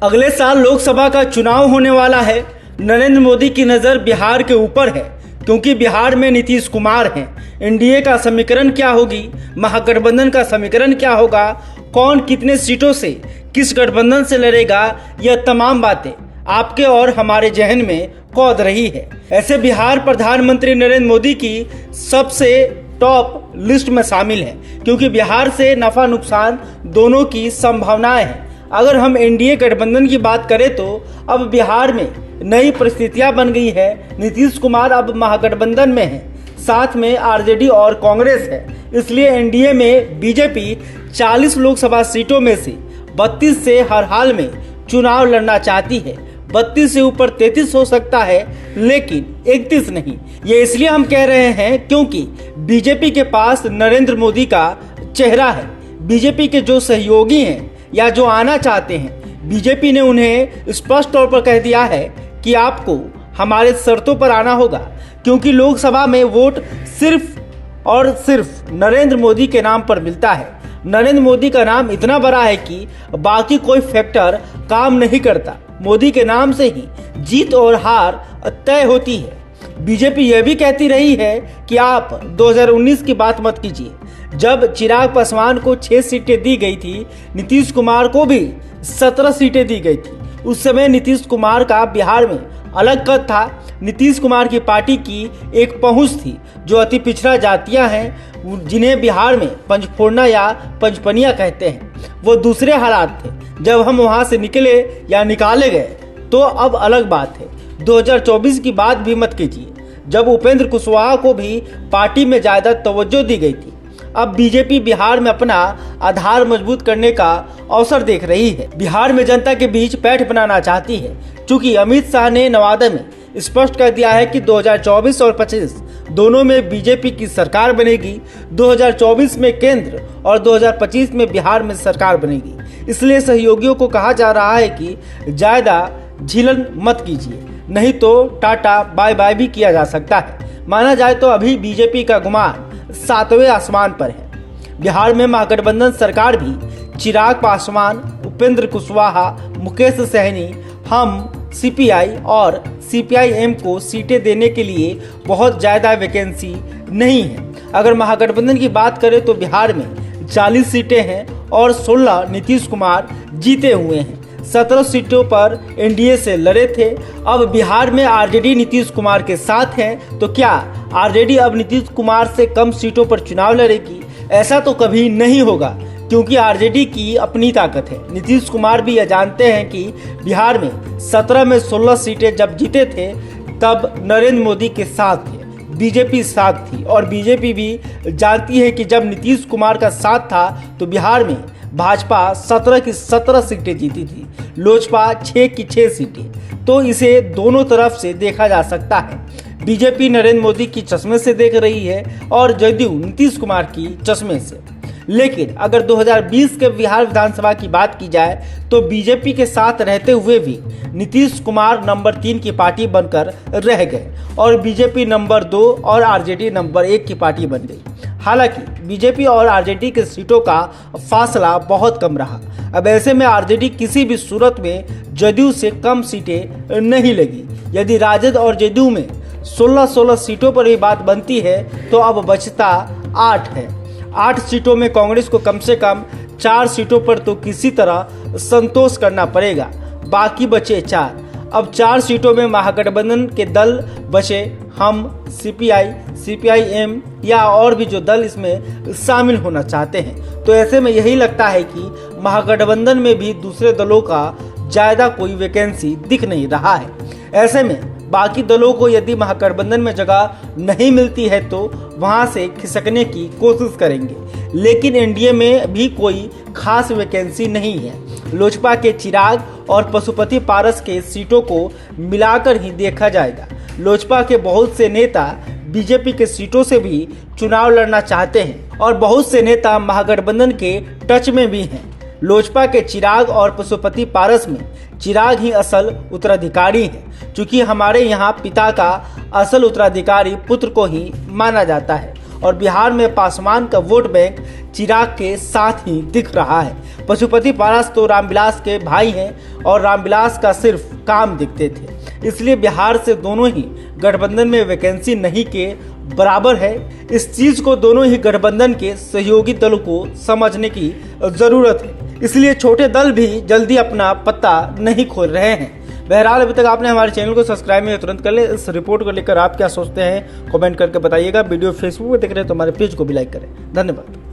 अगले साल लोकसभा का चुनाव होने वाला है। नरेंद्र मोदी की नज़र बिहार के ऊपर है, क्योंकि बिहार में नीतीश कुमार हैं। एनडीए का समीकरण क्या होगी, महागठबंधन का समीकरण क्या होगा, कौन कितने सीटों से किस गठबंधन से लड़ेगा, यह तमाम बातें आपके और हमारे जहन में कौंध रही है। ऐसे बिहार प्रधानमंत्री नरेंद्र मोदी की सबसे टॉप लिस्ट में शामिल है, क्योंकि बिहार से नफा नुकसान दोनों की संभावनाएं हैं। अगर हम एनडीए गठबंधन की बात करें तो अब बिहार में नई परिस्थितियां बन गई है। नीतीश कुमार अब महागठबंधन में है, साथ में आरजेडी और कांग्रेस है। इसलिए एनडीए में बीजेपी 40 लोकसभा सीटों में से 32 से हर हाल में चुनाव लड़ना चाहती है। 32 से ऊपर 33 हो सकता है, लेकिन 31 नहीं। ये इसलिए हम कह रहे हैं क्योंकि बीजेपी के पास नरेंद्र मोदी का चेहरा है। बीजेपी के जो सहयोगी हैं या जो आना चाहते हैं, बीजेपी ने उन्हें स्पष्ट तौर पर कह दिया है कि आपको हमारे शर्तों पर आना होगा, क्योंकि लोकसभा में वोट सिर्फ और सिर्फ नरेंद्र मोदी के नाम पर मिलता है। नरेंद्र मोदी का नाम इतना बड़ा है कि बाकी कोई फैक्टर काम नहीं करता। मोदी के नाम से ही जीत और हार तय होती है। बीजेपी यह भी कहती रही है कि आप 2019 की बात मत कीजिए, जब चिराग पासवान को 6 सीटें दी गई थी, नीतीश कुमार को भी 17 सीटें दी गई थी। उस समय नीतीश कुमार का बिहार में अलग कद था। नीतीश कुमार की पार्टी की एक पहुंच थी जो अति पिछड़ा जातियां हैं, जिन्हें बिहार में पंचफोड़ना या पंचपनिया कहते हैं। वो दूसरे हालात थे। जब हम वहां से निकले या निकाले गए तो अब अलग बात है। 2024 की बात भी मत कीजिए, जब उपेंद्र कुशवाहा को भी पार्टी में ज़्यादा तवज्जो दी गई थी। अब बीजेपी बिहार में अपना आधार मजबूत करने का अवसर देख रही है। बिहार में जनता के बीच पैठ बनाना चाहती है, क्योंकि अमित शाह ने नवादा में स्पष्ट कर दिया है कि 2024 और 25 दोनों में बीजेपी की सरकार बनेगी। 2024 में केंद्र और 2025 में बिहार में सरकार बनेगी। इसलिए सहयोगियों को कहा जा रहा है कि ज़्यादा झिलन मत कीजिए, नहीं तो टाटा बाय बाय भी किया जा सकता है। माना जाए तो अभी बीजेपी का गुमान 7वें आसमान पर है। बिहार में महागठबंधन सरकार भी चिराग पासवान, उपेंद्र कुशवाहा, मुकेश सहनी, हम, सीपीआई और सीपीआईएम को सीटें देने के लिए बहुत ज़्यादा वैकेंसी नहीं है। अगर महागठबंधन की बात करें तो बिहार में 40 सीटें हैं और 16 नीतीश कुमार जीते हुए हैं। 17 सीटों पर एनडीए से लड़े थे। अब बिहार में आरजेडी नीतीश कुमार के साथ है, तो क्या आरजेडी अब नीतीश कुमार से कम सीटों पर चुनाव लड़ेगी? ऐसा तो कभी नहीं होगा, क्योंकि आरजेडी की अपनी ताकत है। नीतीश कुमार भी यह जानते हैं कि बिहार में 17 में 16 सीटें जब जीते थे तब नरेंद्र मोदी के साथ थे, बीजेपी साथ थी। और बीजेपी भी जानती है कि जब नीतीश कुमार का साथ था तो बिहार में भाजपा 17 की 17 सीटें जीती थी, लोजपा 6 की 6 सीटें। तो इसे दोनों तरफ से देखा जा सकता है। बीजेपी नरेंद्र मोदी की चश्मे से देख रही है और जदयू नीतीश कुमार की चश्मे से। लेकिन अगर 2020 के बिहार विधानसभा की बात की जाए तो बीजेपी के साथ रहते हुए भी नीतीश कुमार नंबर 3 की पार्टी बनकर रह गए और बीजेपी नंबर 2 और आरजेडी नंबर 1 की पार्टी बन गई। हालांकि बीजेपी और आरजेडी के सीटों का फासला बहुत कम रहा। अब ऐसे में आरजेडी किसी भी सूरत में जदयू से कम सीटें नहीं लगी। यदि राजद और जदयू में 16-16 सीटों पर भी बात बनती है तो अब बचता 8 है। 8 सीटों में कांग्रेस को कम से कम 4 सीटों पर तो किसी तरह संतोष करना पड़ेगा। बाकी बचे 4। अब 4 सीटों में महागठबंधन के दल बचे, हम, सीपीआई, सीपीआईएम या और भी जो दल इसमें शामिल होना चाहते हैं। तो ऐसे में यही लगता है कि महागठबंधन में भी दूसरे दलों का ज़्यादा कोई वैकेंसी दिख नहीं रहा है। ऐसे में बाकी दलों को यदि महागठबंधन में जगह नहीं मिलती है तो वहां से खिसकने की कोशिश करेंगे। लेकिन एनडीए में भी कोई खास वैकेंसी नहीं है। लोजपा के चिराग और पशुपति पारस के सीटों को मिलाकर ही देखा जाएगा। लोजपा के बहुत से नेता बीजेपी के सीटों से भी चुनाव लड़ना चाहते हैं और बहुत से नेता महागठबंधन के टच में भी हैं। लोजपा के चिराग और पशुपति पारस में चिराग ही असल उत्तराधिकारी हैं, क्योंकि हमारे यहाँ पिता का असल उत्तराधिकारी पुत्र को ही माना जाता है और बिहार में पासवान का वोट बैंक चिराग के साथ ही दिख रहा है। पशुपति पारस तो रामविलास के भाई हैं और रामविलास का सिर्फ काम दिखते थे, इसलिए बिहार से दोनों ही गठबंधन में वैकेंसी नहीं के बराबर है। इस चीज को दोनों ही गठबंधन के सहयोगी दलों को समझने की जरूरत है, इसलिए छोटे दल भी जल्दी अपना पत्ता नहीं खोल रहे हैं। बहरहाल अभी तक आपने हमारे चैनल को सब्सक्राइब नहीं तुरंत कर ले। इस रिपोर्ट को लेकर आप क्या सोचते हैं कमेंट करके बताइएगा। वीडियो फेसबुक पर देख रहे हैं तो हमारे पेज को भी लाइक करें। धन्यवाद।